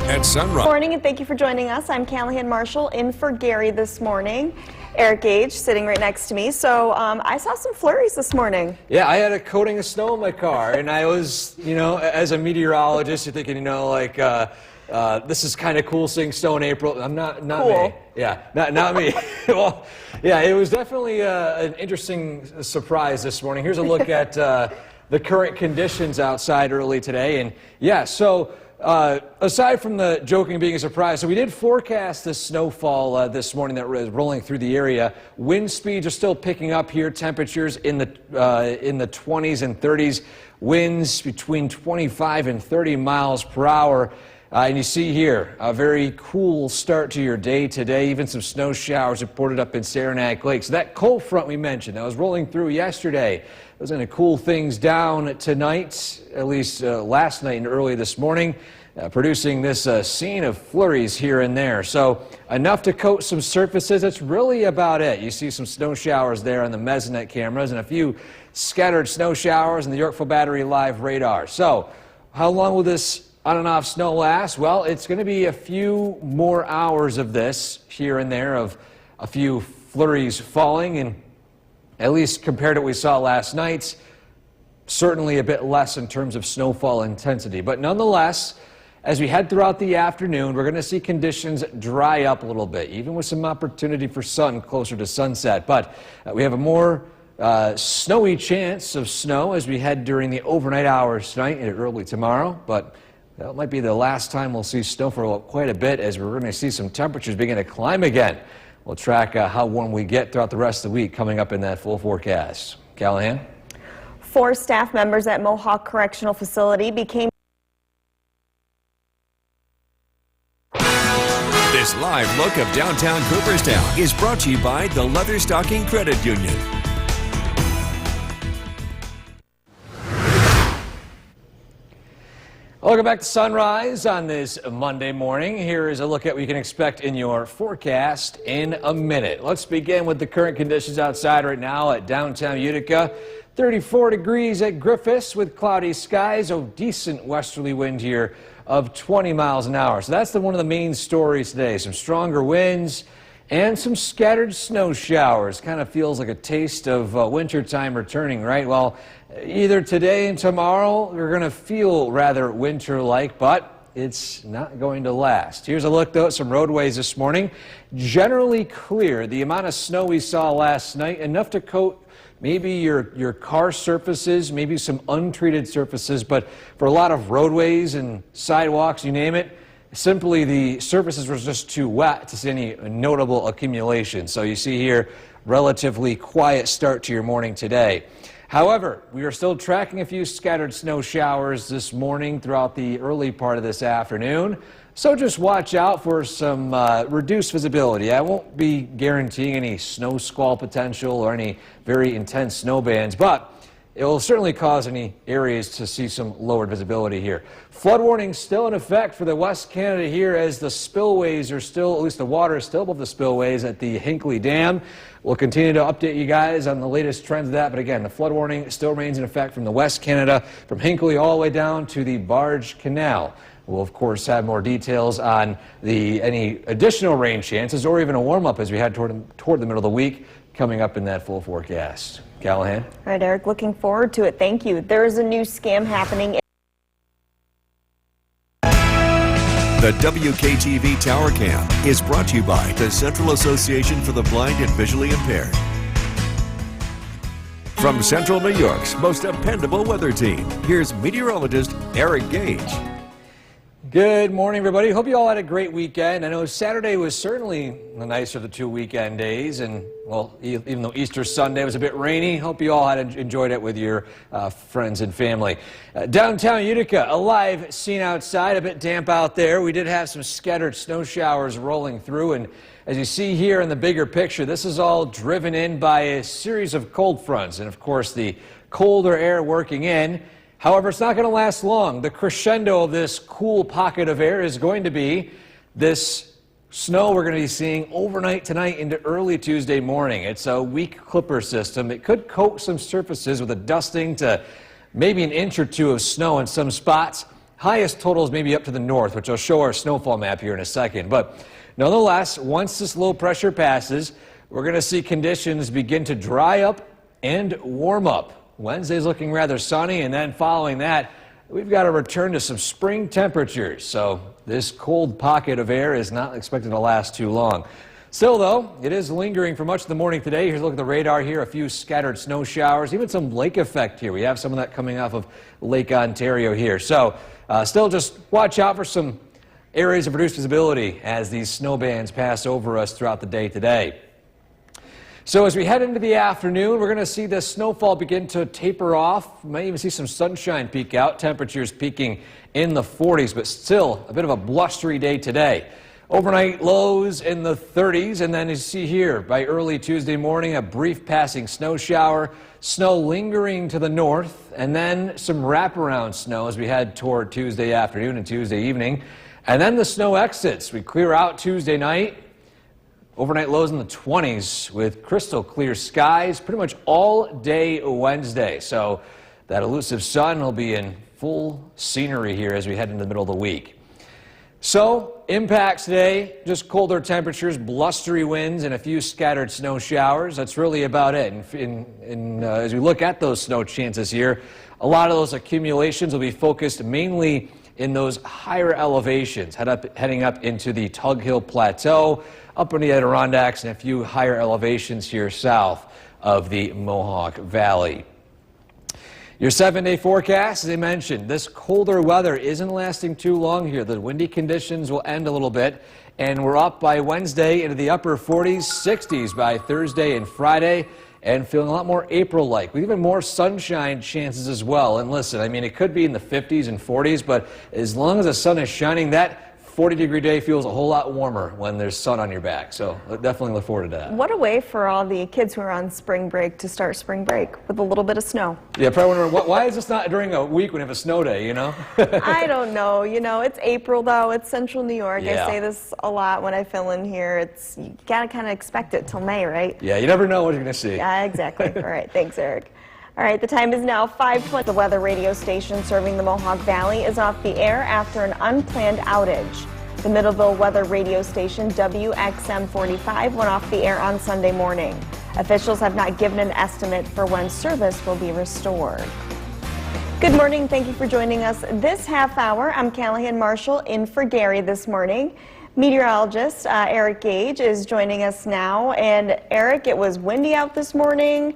at sunrise. Good morning and thank you for joining us. I'm Callahan Marshall in for Gary this morning. Eric Gage sitting right next to me. So I saw some flurries this morning. Yeah, I had a coating of snow in my car, and I was, as a meteorologist, you're thinking, this is kind of cool seeing snow in April. I'm not Cool. me. Yeah, not me. Well, yeah, it was definitely an interesting surprise this morning. Here's a look at the current conditions outside early today, and yeah, so. Aside from the joking being a surprise, so we did forecast this snowfall this morning that was rolling through the area. Wind speeds are still picking up here. Temperatures in the 20s and 30s. Winds between 25 and 30 miles per hour. And you see here a very cool start to your day today. Even some snow showers reported up in Saranac Lake. So that cold front we mentioned that was rolling through yesterday, was going to cool things down tonight, at least last night and early this morning, producing this scene of flurries here and there. So enough to coat some surfaces. That's really about it. You see some snow showers there on the Mesonet cameras and a few scattered snow showers in the Yorkville Battery Live radar. So how long will this on and off snow last? Well, it's going to be a few more hours of this here and there, of a few flurries falling, and at least compared to what we saw last night, certainly a bit less in terms of snowfall intensity. But nonetheless, as we head throughout the afternoon, we're going to see conditions dry up a little bit, even with some opportunity for sun closer to sunset. But we have a more snowy chance of snow as we head during the overnight hours tonight and early tomorrow. But that might be the last time we'll see snow for quite a bit, as we're going to see some temperatures begin to climb again. We'll track how warm we get throughout the rest of the week coming up in that full forecast. Callahan? 4 staff members at Mohawk Correctional Facility became. This live look of downtown Cooperstown is brought to you by the Leatherstocking Credit Union. Welcome back to Sunrise on this Monday morning. Here is a look at what you can expect in your forecast in a minute. Let's begin with the current conditions outside right now at downtown Utica. 34 degrees at Griffiths with cloudy skies, a decent westerly wind here of 20 miles an hour. So that's one of the main stories today. Some stronger winds and some scattered snow showers. Kind of feels like a taste of winter time returning, right? Well, either today and tomorrow we're going to feel rather winter-like, but it's not going to last. Here's a look, though, at some roadways this morning. Generally clear. The amount of snow we saw last night, enough to coat maybe your car surfaces, maybe some untreated surfaces, but for a lot of roadways and sidewalks, you name it, simply the surfaces were just too wet to see any notable accumulation. So you see here, relatively quiet start to your morning today. However, we are still tracking a few scattered snow showers this morning throughout the early part of this afternoon. So just watch out for some reduced visibility. I won't be guaranteeing any snow squall potential or any very intense snow bands, but it will certainly cause any areas to see some lowered visibility here. Flood warning still in effect for the West Canada here, as the spillways are still, at least the water is still above the spillways at the Hinckley Dam. We'll continue to update you guys on the latest trends of that, but again, the flood warning still remains in effect from the West Canada, from Hinckley all the way down to the Barge Canal. We'll, of course, have more details on any additional rain chances or even a warm-up as we head toward the middle of the week coming up in that full forecast. Callahan? All right, Eric, looking forward to it. Thank you. There is a new scam happening. The WKTV Tower Cam is brought to you by the Central Association for the Blind and Visually Impaired. From Central New York's most dependable weather team, here's meteorologist Eric Gage. Good morning, everybody. Hope you all had a great weekend. I know Saturday was certainly the nicer of the 2 weekend days, and well, even though Easter Sunday was a bit rainy, hope you all had enjoyed it with your friends and family. Downtown Utica, a live scene outside, a bit damp out there. We did have some scattered snow showers rolling through, and as you see here in the bigger picture, this is all driven in by a series of cold fronts, and of course the colder air working in. However, it's not going to last long. The crescendo of this cool pocket of air is going to be this snow we're going to be seeing overnight tonight into early Tuesday morning. It's a weak clipper system. It could coat some surfaces with a dusting to maybe an inch or two of snow in some spots. Highest totals maybe up to the north, which I'll show our snowfall map here in a second. But nonetheless, once this low pressure passes, we're going to see conditions begin to dry up and warm up. Wednesday's looking rather sunny, and then following that, we've got a return to some spring temperatures. So this cold pocket of air is not expected to last too long. Still, though, it is lingering for much of the morning today. Here's a look at the radar here. A few scattered snow showers, even some lake effect here. We have some of that coming off of Lake Ontario here. So still just watch out for some areas of reduced visibility as these snow bands pass over us throughout the day today. So as we head into the afternoon, we're going to see the snowfall begin to taper off. We might even see some sunshine peek out. Temperatures peaking in the 40s, but still a bit of a blustery day today. Overnight lows in the 30s, and then as you see here, by early Tuesday morning, a brief passing snow shower, snow lingering to the north, and then some wraparound snow as we head toward Tuesday afternoon and Tuesday evening. And then the snow exits. We clear out Tuesday night. Overnight lows in the 20s with crystal clear skies pretty much all day Wednesday. So that elusive sun will be in full scenery here as we head into the middle of the week. So impacts today, just colder temperatures, blustery winds, and a few scattered snow showers. That's really about it. As we look at those snow chances here, a lot of those accumulations will be focused mainly in those higher elevations, heading up into the Tug Hill Plateau, up in the Adirondacks, and a few higher elevations here south of the Mohawk Valley. Your 7-day forecast, as I mentioned, this colder weather isn't lasting too long here. The windy conditions will end a little bit, and we're up by Wednesday into the upper 40s, 60s by Thursday and Friday, and feeling a lot more April-like, with even more sunshine chances as well. And listen, I mean, it could be in the 50s and 40s, but as long as the sun is shining, that 40-degree day feels a whole lot warmer when there's sun on your back. So definitely look forward to that. What a way for all the kids who are on spring break to start spring break with a little bit of snow. Yeah, probably wondering, why is this not during a week when we have a snow day, you know? I don't know. You know, it's April, though. It's central New York. Yeah. I say this a lot when I fill in here. You got to kind of expect it till May, right? Yeah, you never know what you're going to see. Yeah, exactly. All right. Thanks, Eric. All right, the time is now 5:20. The weather radio station serving the Mohawk Valley is off the air after an unplanned outage. The Middleville weather radio station WXM 45 went off the air on Sunday morning. Officials have not given an estimate for when service will be restored. Good morning. Thank you for joining us this half hour. I'm Callahan Marshall in for Gary this morning. Meteorologist Eric Gage is joining us now. And Eric, it was windy out this morning.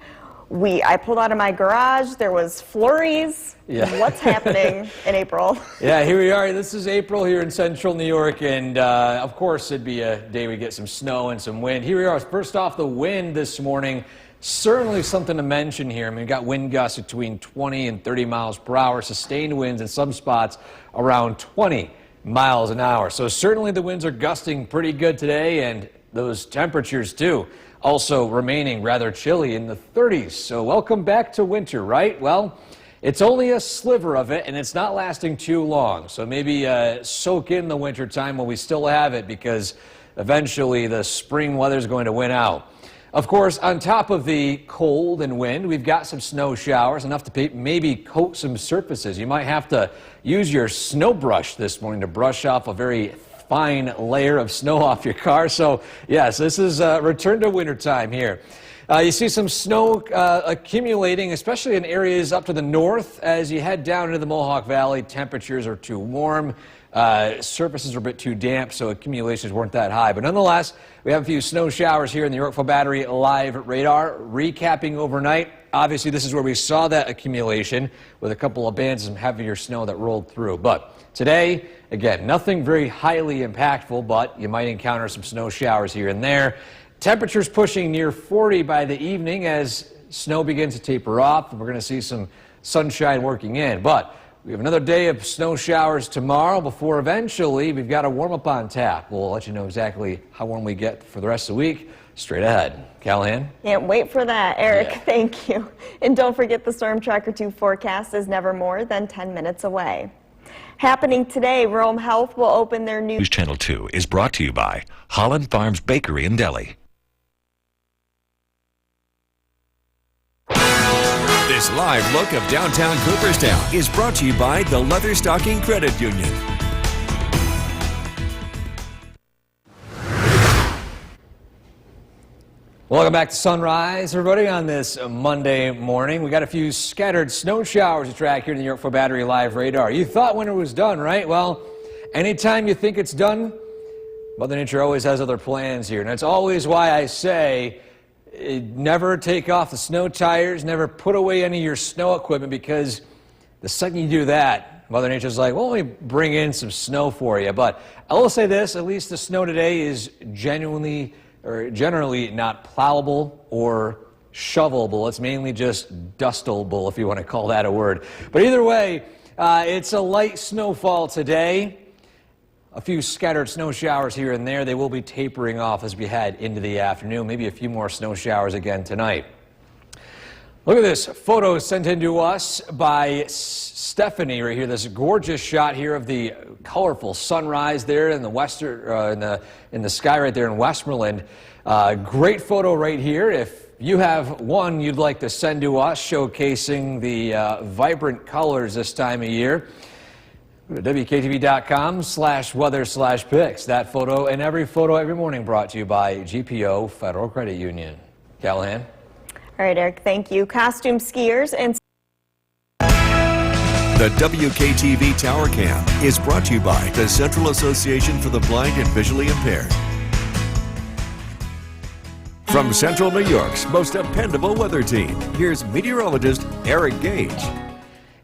I pulled out of my garage. There was flurries. Yeah. What's happening in April? Yeah, here we are. This is April here in central New York, and of course it'd be a day we get some snow and some wind. Here we are. First off, the wind this morning, certainly something to mention here. I mean, we got wind gusts between 20 and 30 miles per hour, sustained winds in some spots around 20 miles an hour. So certainly the winds are gusting pretty good today, and those temperatures too. Also remaining rather chilly in the 30s. So welcome back to winter, right? Well, it's only a sliver of it, and it's not lasting too long. So maybe soak in the winter time while we still have it, because eventually the spring weather is going to win out. Of course, on top of the cold and wind, we've got some snow showers, enough to maybe coat some surfaces. You might have to use your snow brush this morning to brush off a very fine layer of snow off your car. So yes, this is return to winter time here. You see some snow accumulating, especially in areas up to the north. As you head down into the Mohawk Valley, temperatures are too warm. Surfaces are a bit too damp, so accumulations weren't that high. But nonetheless, we have a few snow showers here in the Yorkville Battery live radar. Recapping overnight, obviously this is where we saw that accumulation with a couple of bands of some heavier snow that rolled through. But today, again, nothing very highly impactful, but you might encounter some snow showers here and there. Temperatures pushing near 40 by the evening as snow begins to taper off. We're going to see some sunshine working in. But we have another day of snow showers tomorrow before eventually we've got a warm-up on tap. We'll let you know exactly how warm we get for the rest of the week straight ahead. Callahan? Can't wait for that, Eric. Yeah. Thank you. And don't forget the Storm Tracker 2 forecast is never more than 10 minutes away. Happening today, Rome Health will open their new News Channel 2 is brought to you by Holland Farms Bakery and Deli. This live look of downtown Cooperstown is brought to you by the Leatherstocking Credit Union. Welcome back to Sunrise, everybody, on this Monday morning. We got a few scattered snow showers to track here in the New York 4 Battery Live radar. You thought winter was done, right? Well, anytime you think it's done, Mother Nature always has other plans here. And that's always why I say never take off the snow tires, never put away any of your snow equipment, because the second you do that, Mother Nature's like, well, let me bring in some snow for you. But I will say this, at least the snow today is generally not plowable or shovelable. It's mainly just dustable, if you want to call that a word. But either way, it's a light snowfall today. A few scattered snow showers here and there. They will be tapering off as we head into the afternoon. Maybe a few more snow showers again tonight. Look at this photo sent in to us by Stephanie right here. This gorgeous shot here of the colorful sunrise there in the western, in the sky right there in Westmoreland. Great photo right here. If you have one you'd like to send to us showcasing the vibrant colors this time of year, go to WKTV.com/weather/pics. That photo and every photo every morning brought to you by GPO Federal Credit Union. Callahan. All right, Eric, thank you. Costume skiers and The WKTV Tower Cam is brought to you by the Central Association for the Blind and Visually Impaired. From Central New York's most dependable weather team, here's meteorologist Eric Gage.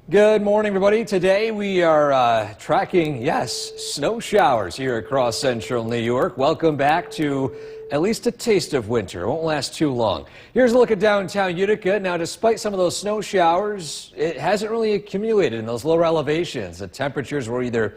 Good morning, everybody. Today we are tracking, yes, snow showers here across central New York. Welcome back to at least a taste of winter. It won't last too long. Here's a look at downtown Utica. Now, despite some of those snow showers, it hasn't really accumulated in those lower elevations. The temperatures were either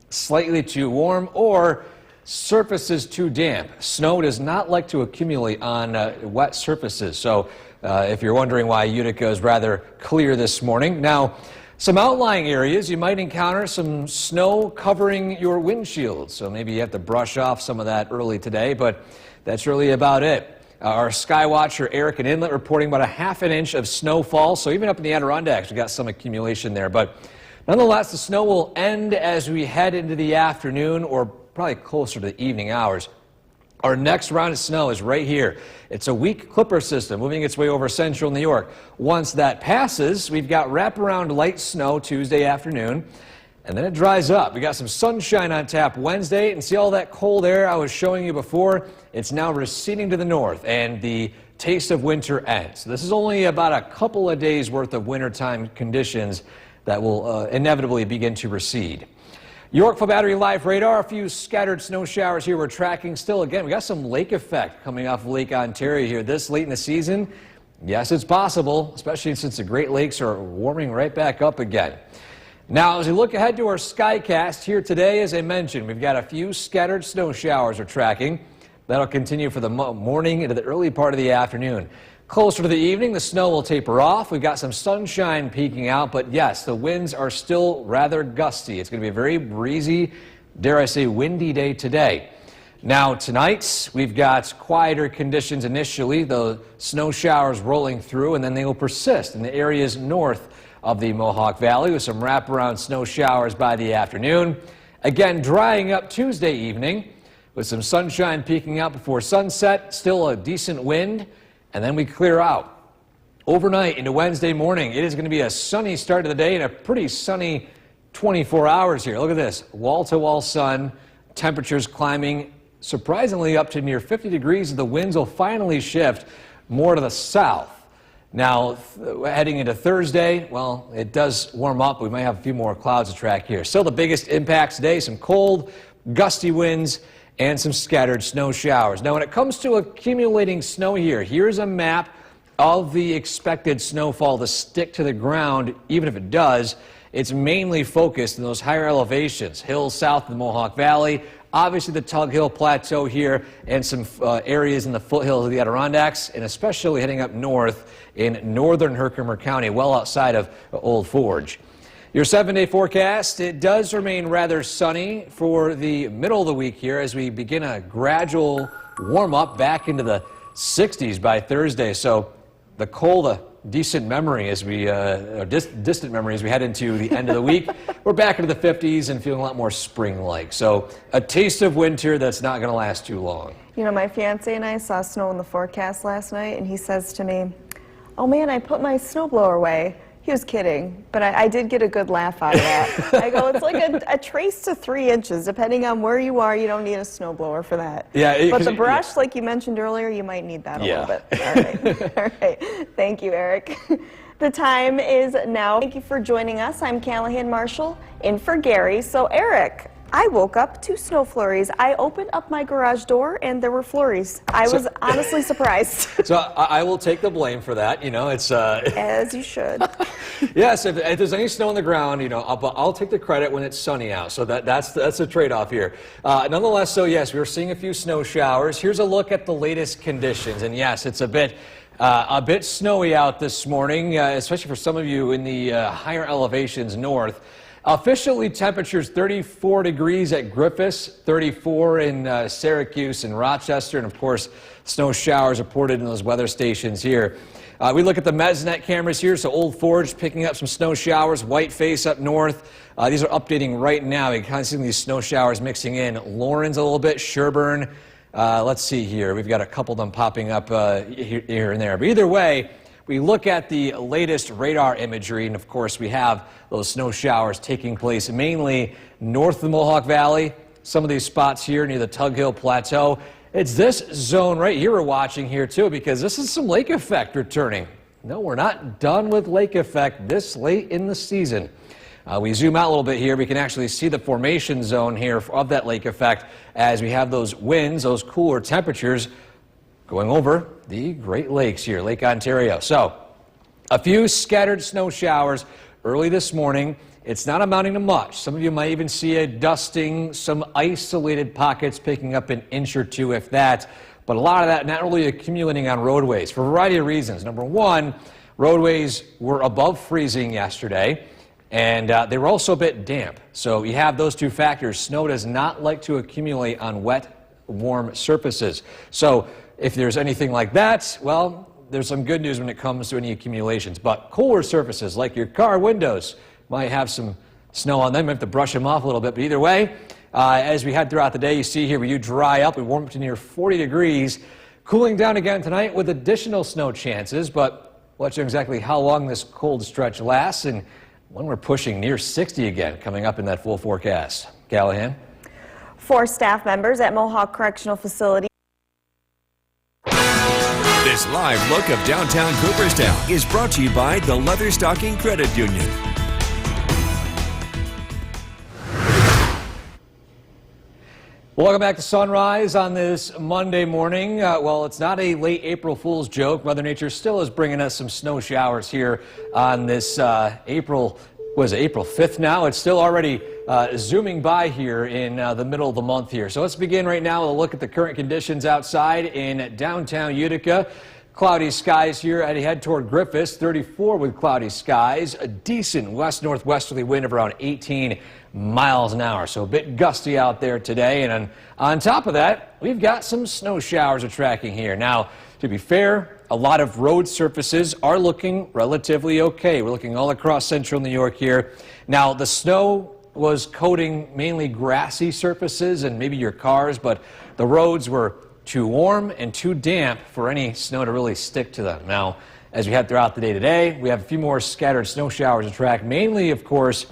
slightly too warm or surfaces too damp. Snow does not like to accumulate on wet surfaces. So if you're wondering why Utica is rather clear this morning. Now, some outlying areas, you might encounter some snow covering your windshield. So maybe you have to brush off some of that early today, but that's really about it. Our Skywatcher Eric in Inlet reporting about a ½ inch of snowfall. So even up in the Adirondacks, we got some accumulation there. But nonetheless, the snow will end as we head into the afternoon or probably closer to the evening hours. Our next round of snow is right here. It's a weak clipper system moving its way over central New York. Once that passes, we've got wraparound light snow Tuesday afternoon, and then it dries up. We got some sunshine on tap Wednesday, and see all that cold air I was showing you before? It's now receding to the north, and the taste of winter ends. This is only about a couple of days worth of wintertime conditions that will inevitably begin to recede. York 4 Battery Live radar, a few scattered snow showers here we're tracking still. Again, we got some lake effect coming off of Lake Ontario here this late in the season. Yes, it's possible, especially since the Great Lakes are warming right back up again. Now, as we look ahead to our Skycast here today, as I mentioned, we've got a few scattered snow showers we're tracking. That'll continue for the morning into the early part of the afternoon. Closer to the evening, the snow will taper off. We've got some sunshine peeking out, but yes, the winds are still rather gusty. It's going to be a very breezy, dare I say, windy day today. Now, tonight, we've got quieter conditions initially, the snow showers rolling through, and then they will persist in the areas north of the Mohawk Valley with some wraparound snow showers by the afternoon. Again, drying up Tuesday evening with some sunshine peeking out before sunset, still a decent wind. And then we clear out. Overnight into Wednesday morning, it is going to be a sunny start to the day and a pretty sunny 24 hours here. Look at this, wall-to-wall sun, temperatures climbing surprisingly up to near 50 degrees. The winds will finally shift more to the south. Now, heading into Thursday, well, it does warm up. We might have a few more clouds to track here. Still the biggest impacts today, some cold, gusty winds, and some scattered snow showers. Now, when it comes to accumulating snow here, here's a map of the expected snowfall to stick to the ground. Even if it does, it's mainly focused in those higher elevations, hills south of the Mohawk Valley, obviously the Tug Hill Plateau here, and some areas in the foothills of the Adirondacks, and especially heading up north in northern Herkimer County, well outside of Old Forge. Your 7-day forecast, it does remain rather sunny for the middle of the week here as we begin a gradual warm up back into the 60s by Thursday. So the cold decent memory as we, distant memory as we head into the end of the week. We're back into the 50s and feeling a lot more spring-like. So a taste of winter that's not going to last too long. You know, my fiance and I saw snow in the forecast last night, and he says to me, "Oh man, I put my snowblower away." He was kidding, but I did get a good laugh out of that. I go, it's like a trace to 3 inches. Depending on where you are, you don't need a snowblower for that. Yeah, but the brush, like you mentioned earlier, you might need that a little bit. All right. All right. Thank you, Eric. The time is now. Thank you for joining us. I'm Callahan Marshall in for Gary. So, Eric, I woke up to snow flurries. I opened up my garage door and there were flurries. I was honestly surprised. So I will take the blame for that. You know, it's as you should. Yes, if there's any snow on the ground, you know, I'll take the credit when it's sunny out. So that's a trade-off here. Nonetheless, so yes, we're seeing a few snow showers. Here's a look at the latest conditions, and yes, it's a bit snowy out this morning, especially for some of you in the higher elevations north. Officially, temperatures 34 degrees at Griffiths, 34 in Syracuse and Rochester, and of course, snow showers reported in those weather stations here. We look at the Mesnet cameras here, so Old Forge picking up some snow showers, Whiteface up north. These are updating right now. You kind of see these snow showers mixing in. Lawrence a little bit, Sherburne. Let's see here. We've got a couple of them popping up here and there. But either way, we look at the latest radar imagery, and of course we have those snow showers taking place mainly north of the Mohawk Valley, some of these spots here near the Tug Hill Plateau. It's this zone right here we're watching here too, because this is some lake effect returning. No, we're not done with lake effect this late in the season. We zoom out a little bit here, we can actually see the formation zone here of that lake effect as we have those winds, those cooler temperatures going over the Great Lakes here, Lake Ontario. So, a few scattered snow showers early this morning. It's not amounting to much. Some of you might even see a dusting, some isolated pockets picking up an inch or two, if that. But a lot of that not really accumulating on roadways for a variety of reasons. Number one, roadways were above freezing yesterday, and they were also a bit damp. So you have those two factors. Snow does not like to accumulate on wet, warm surfaces. So if there's anything like that, well, there's some good news when it comes to any accumulations. But cooler surfaces like your car windows might have some snow on them. You have to brush them off a little bit. But either way, as we head throughout the day, you see here where you dry up, we warm up to near 40 degrees. Cooling down again tonight with additional snow chances, but we'll let you know exactly how long this cold stretch lasts and when we're pushing near 60 again coming up in that full forecast. Callahan? 4 staff members at Mohawk Correctional Facility. This live look of downtown Cooperstown is brought to you by the Leatherstocking Credit Union. Welcome back to Sunrise on this Monday morning. Well, it's not a late April Fool's joke. Mother Nature still is bringing us some snow showers here on this April 5th now? It's still already zooming by here in the middle of the month here. So let's begin right now with a look at the current conditions outside in downtown Utica. Cloudy skies here as you head toward Griffiths, 34 with cloudy skies. A decent west-northwesterly wind of around 18 miles an hour. So a bit gusty out there today. And on top of that, we've got some snow showers we're tracking here. Now, to be fair, a lot of road surfaces are looking relatively okay. We're looking all across central New York here. Now, the snow was coating mainly grassy surfaces and maybe your cars, but the roads were too warm and too damp for any snow to really stick to them. Now, as we head throughout the day today, we have a few more scattered snow showers to track, mainly, of course,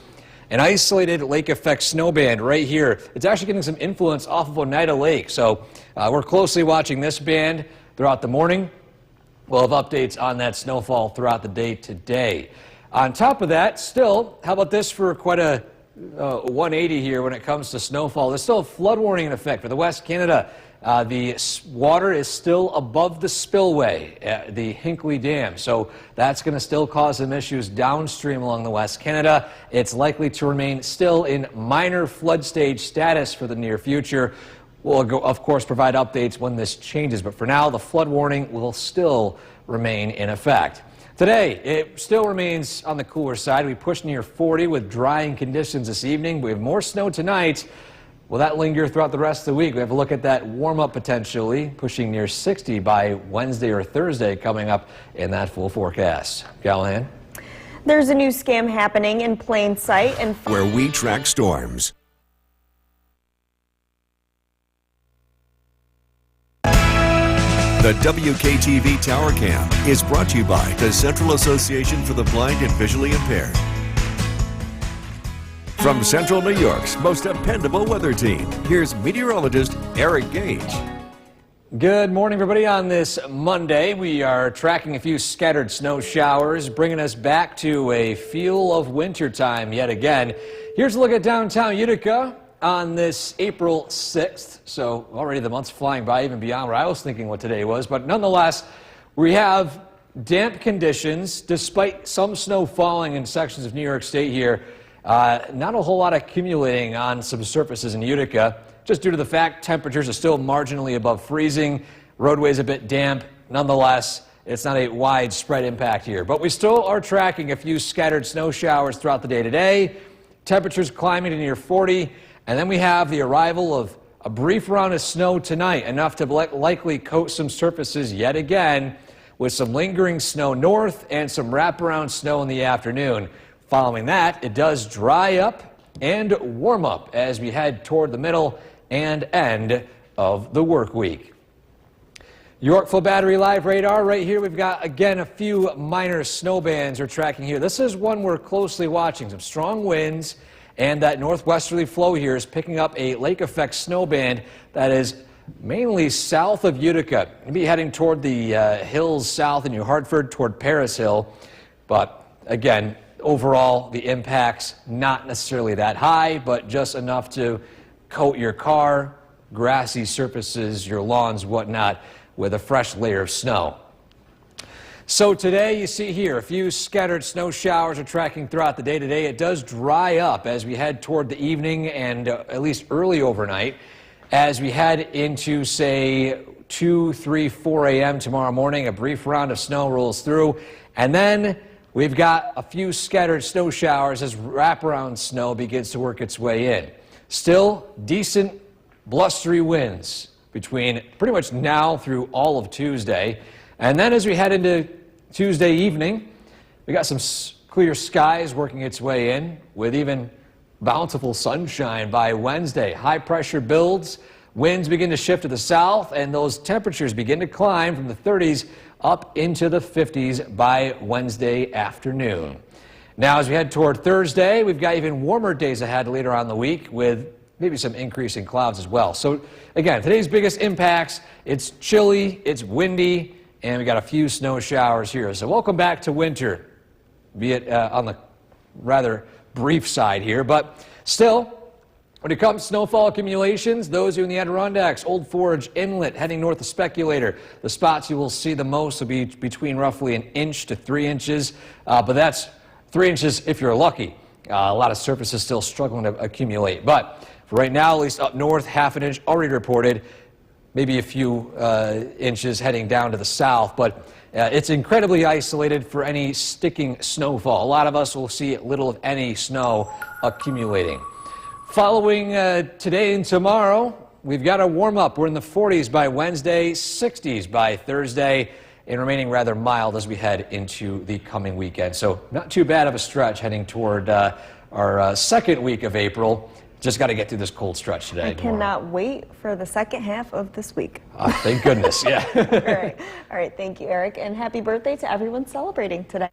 an isolated lake effect snow band right here. It's actually getting some influence off of Oneida Lake, so we're closely watching this band throughout the morning. We'll have updates on that snowfall throughout the day today. On top of that, still, how about this for quite a 180 here when it comes to snowfall? There's still a flood warning in effect for the West Canada. The water is still above the spillway at the Hinkley Dam, so that's going to still cause some issues downstream along the West Canada. It's likely to remain still in minor flood stage status for the near future. We'll, of course, provide updates when this changes, but for now, the flood warning will still remain in effect. Today, it still remains on the cooler side. We push near 40 with drying conditions this evening. We have more snow tonight. Will that linger throughout the rest of the week? We have a look at that warm-up potentially, pushing near 60 by Wednesday or Thursday coming up in that full forecast. Callahan? There's a new scam happening in plain sight and where we track storms. The WKTV Tower Cam is brought to you by the Central Association for the Blind and Visually Impaired. From Central New York's most dependable weather team, here's meteorologist Eric Gage. Good morning, everybody. On this Monday, we are tracking a few scattered snow showers, bringing us back to a feel of wintertime yet again. Here's a look at downtown Utica on this April 6th. So already the month's flying by, even beyond where I was thinking what today was. But nonetheless, we have damp conditions despite some snow falling in sections of New York State here. Not a whole lot accumulating on some surfaces in Utica, just due to the fact temperatures are still marginally above freezing. Roadways a bit damp. Nonetheless, it's not a widespread impact here. But we still are tracking a few scattered snow showers throughout the day today. Temperatures climbing to near 40. And then we have the arrival of a brief round of snow tonight, enough to likely coat some surfaces yet again, with some lingering snow north and some wraparound snow in the afternoon. Following that, it does dry up and warm up as we head toward the middle and end of the work week. Yorkville Battery Live Radar right here. We've got, again, a few minor snow bands we're tracking here. This is one we're closely watching. Some strong winds, and that northwesterly flow here is picking up a lake effect snow band that is mainly south of Utica. Maybe heading toward the hills south in New Hartford, toward Paris Hill. But again, overall, the impact's not necessarily that high, but just enough to coat your car, grassy surfaces, your lawns, whatnot, with a fresh layer of snow. So today, you see here, a few scattered snow showers are tracking throughout the day today. It does dry up as we head toward the evening and at least early overnight. As we head into, say, 2, 3, 4 a.m. tomorrow morning, a brief round of snow rolls through, and then we've got a few scattered snow showers as wraparound snow begins to work its way in. Still decent blustery winds between pretty much now through all of Tuesday. And then as we head into Tuesday evening, we got some clear skies working its way in with even bountiful sunshine by Wednesday. High pressure builds, winds begin to shift to the south, and those temperatures begin to climb from the 30s up into the 50s by Wednesday afternoon. Now, as we head toward Thursday, we've got even warmer days ahead later on in the week with maybe some increasing clouds as well. So again, today's biggest impacts, it's chilly, it's windy, and we got a few snow showers here. So welcome back to winter, be it on the rather brief side here, but still, when it comes to snowfall accumulations, those who in the Adirondacks, Old Forge Inlet, heading north of Speculator, the spots you will see the most will be between roughly 1 inch to 3 inches, but that's 3 inches if you're lucky. A lot of surfaces still struggling to accumulate, but for right now, at least up north, 1/2 inch already reported, maybe a few inches heading down to the south, but it's incredibly isolated for any sticking snowfall. A lot of us will see little of any snow accumulating. Following today and tomorrow, we've got a warm up. We're in the 40s by Wednesday, 60s by Thursday, and remaining rather mild as we head into the coming weekend. So not too bad of a stretch heading toward our second week of April. Just got to get through this cold stretch today. I cannot wait for the second half of this week. Thank goodness, yeah. All right, thank you, Eric, and happy birthday to everyone celebrating today.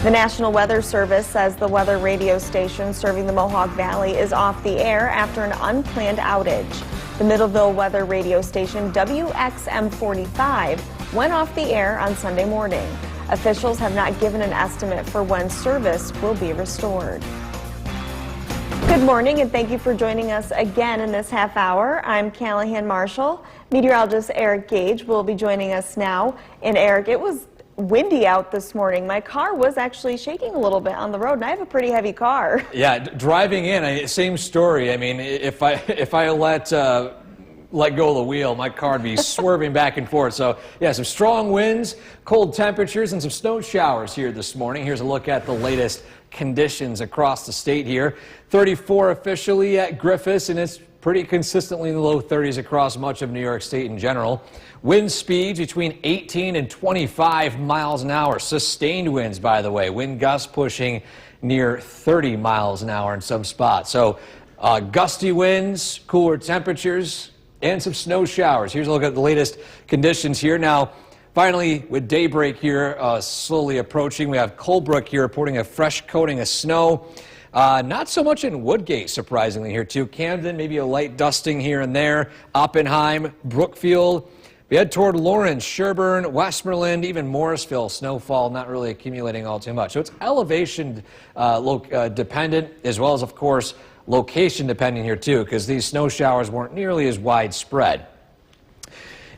The National Weather Service says the weather radio station serving the Mohawk Valley is off the air after an unplanned outage. The Middleville weather radio station WXM 45 went off the air on Sunday morning. Officials have not given an estimate for when service will be restored. Good morning, and thank you for joining us again in this half hour. I'm Callahan Marshall. Meteorologist Eric Gage will be joining us now. And Eric, it was windy out this morning. My car was actually shaking a little bit on the road, and I have a pretty heavy car. Yeah, driving in, same story. I mean, if I let let go of the wheel, my car would be swerving back and forth. So, yeah, some strong winds, cold temperatures, and some snow showers here this morning. Here's a look at the latest conditions across the state here. 34 officially at Griffiths, and it's pretty consistently in the low 30s across much of New York State in general. Wind speeds between 18 and 25 miles an hour. Sustained winds, by the way. Wind gusts pushing near 30 miles an hour in some spots. So gusty winds, cooler temperatures, and some snow showers. Here's a look at the latest conditions here. Now, finally, with daybreak here slowly approaching, we have Colebrook here reporting a fresh coating of snow. Not so much in Woodgate, surprisingly, here, too. Camden, maybe a light dusting here and there. Oppenheim, Brookfield. We head toward Lawrence, Sherburne, Westmoreland, even Morrisville. Snowfall not really accumulating all too much. So it's elevation dependent, as well as, of course, location dependent here, too, because these snow showers weren't nearly as widespread.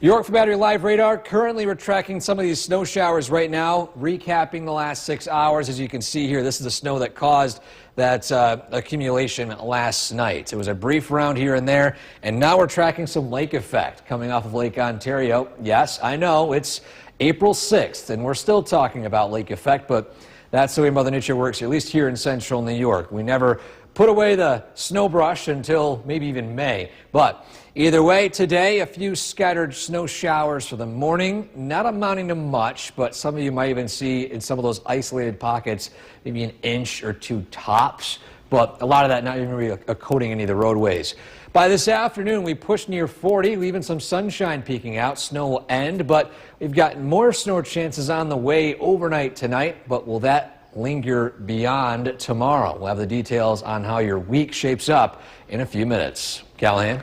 York for Battery Live Radar. Currently, we're tracking some of these snow showers right now. Recapping the last 6 hours, as you can see here, this is the snow that caused that accumulation last night. It was a brief round here and there, and now we're tracking some lake effect coming off of Lake Ontario. Yes, I know, it's April 6th, and we're still talking about lake effect, but that's the way Mother Nature works, at least here in central New York. We never put away the snow brush until maybe even May. But either way, today, a few scattered snow showers for the morning, not amounting to much, but some of you might even see in some of those isolated pockets, maybe an inch or two tops. But a lot of that not even really coating any of the roadways. By this afternoon, we push near 40, leaving some sunshine peeking out. Snow will end, but we've got more snow chances on the way overnight tonight. But will that linger beyond tomorrow? We'll have the details on how your week shapes up in a few minutes. Callahan?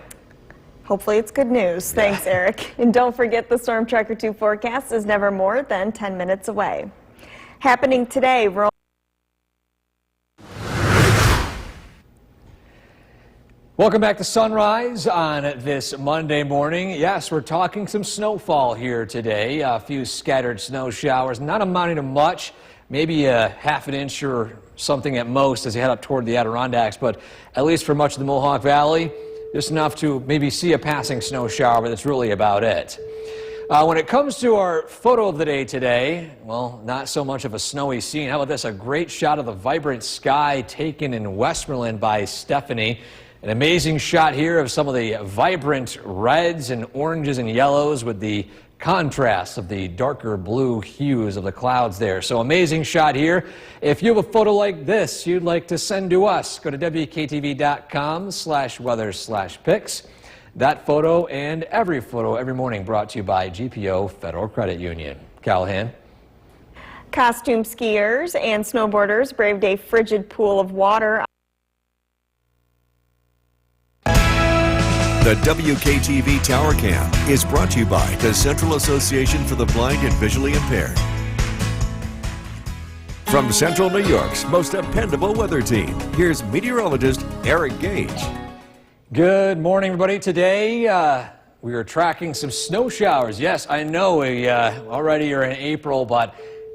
Hopefully it's good news. Thanks, Eric. And don't forget, the Storm Tracker 2 forecast is never more than 10 minutes away. Happening today, Welcome back to Sunrise on this Monday morning. Yes, we're talking some snowfall here today. A few scattered snow showers, not amounting to much. Maybe a half an inch or something at most as you head up toward the Adirondacks, but at least for much of the Mohawk Valley, just enough to maybe see a passing snow shower, but that's really about it. When it comes to our photo of the day today, well, not so much of a snowy scene. How about this? A great shot of the vibrant sky taken in Westmoreland by Stephanie. An amazing shot here of some of the vibrant reds and oranges and yellows with the contrast of the darker blue hues of the clouds there. So amazing shot here. If you have a photo like this you'd like to send to us, go to WKTV.com/weather/pics. That photo and every photo every morning brought to you by GPO Federal Credit Union. Callahan? costume skiers and snowboarders braved a frigid pool of water. The WKTV Tower Cam is brought to you by the Central Association for the Blind and Visually Impaired. From Central New York's most dependable weather team, here's meteorologist Eric Gage. Good morning, everybody. Today, we are tracking some snow showers. Yes, I know we already are in April, but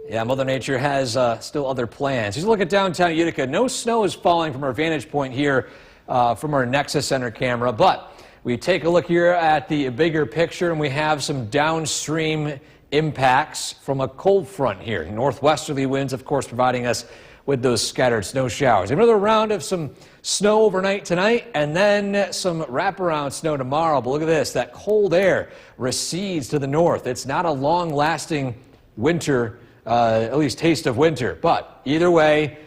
yeah, Mother Nature has still other plans. Just look at downtown Utica. No snow is falling from our vantage point here from our Nexus Center camera, but we take a look here at the bigger picture, and we have some downstream impacts from a cold front here. Northwesterly winds, of course, providing us with those scattered snow showers. Another round of some snow overnight tonight, and then some wraparound snow tomorrow. But look at this, that cold air recedes to the north. It's not a long-lasting winter, at least taste of winter. But either way,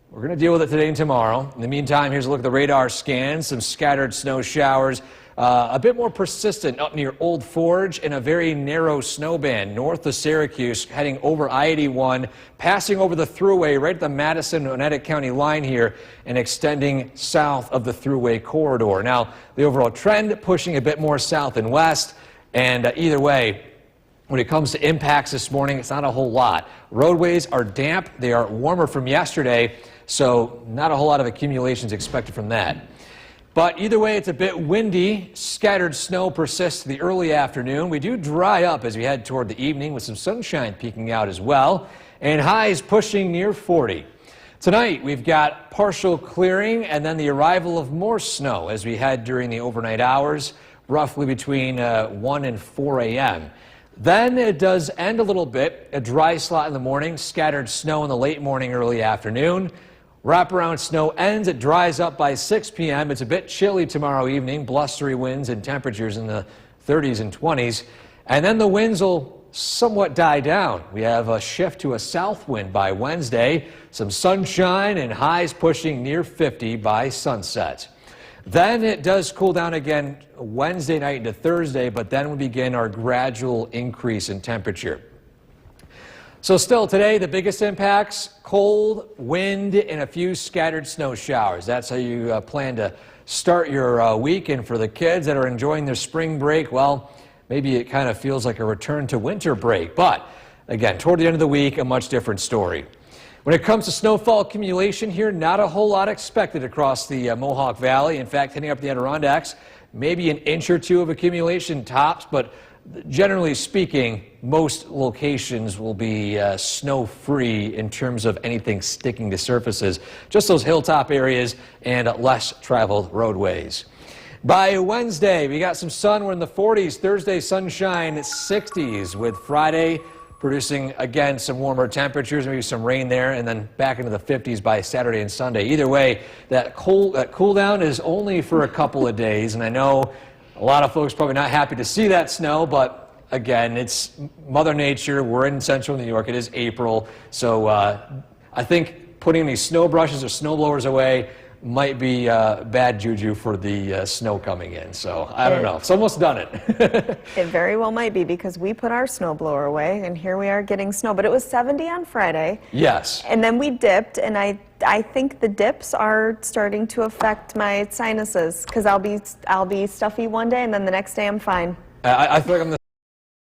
we're going to deal with it today and tomorrow. In the meantime, here's a look at the radar scans. Some scattered snow showers, a bit more persistent up near Old Forge, and a very narrow snow band north of Syracuse, heading over I-81, passing over the thruway right at the Madison-Oneida County line here, and extending south of the thruway corridor. Now, the overall trend pushing a bit more south and west, and either way, when it comes to impacts this morning, it's not a whole lot. Roadways are damp. They are warmer from yesterday, so not a whole lot of accumulations expected from that. But either way, it's a bit windy. Scattered snow persists to the early afternoon. We do dry up as we head toward the evening with some sunshine peeking out as well, and highs pushing near 40. Tonight, we've got partial clearing and then the arrival of more snow as we head during the overnight hours. roughly between 1 and 4 a.m. Then it does end a little bit. A dry slot in the morning, scattered snow in the late morning, early afternoon. Wraparound snow ends. It dries up by 6 p.m. It's a bit chilly tomorrow evening. Blustery winds and temperatures in the 30s and 20s. And then the winds will somewhat die down. We have a shift to a south wind by Wednesday. Some sunshine and highs pushing near 50 by sunset. Then it does cool down again Wednesday night into Thursday, but then we begin our gradual increase in temperature. So still today, the biggest impacts, cold, wind, and a few scattered snow showers. That's how you plan to start your week. And for the kids that are enjoying their spring break, well, maybe it kind of feels like a return to winter break. But again, toward the end of the week, a much different story. When it comes to snowfall accumulation here, not a whole lot expected across the Mohawk Valley. In fact, heading up the Adirondacks, maybe an inch or two of accumulation tops, but generally speaking, most locations will be snow-free in terms of anything sticking to surfaces. Just those hilltop areas and less traveled roadways. By Wednesday, we got some sun. We're in the 40s. Thursday, sunshine, 60s, with Friday producing, again, some warmer temperatures, maybe some rain there, and then back into the 50s by Saturday and Sunday. Either way, that cool down is only for a couple of days, and I know a lot of folks probably not happy to see that snow, but again, it's Mother Nature. We're in central New York. It is April, so I think putting these snow brushes or snow blowers away might be bad juju for the snow coming in. So I don't know. It's almost done it. It very well might be, because we put our snowblower away, and here we are getting snow. But it was 70 on Friday. Yes. And then we dipped, and I think the dips are starting to affect my sinuses, because I'll be stuffy one day, and then the next day I'm fine. I feel like I'm the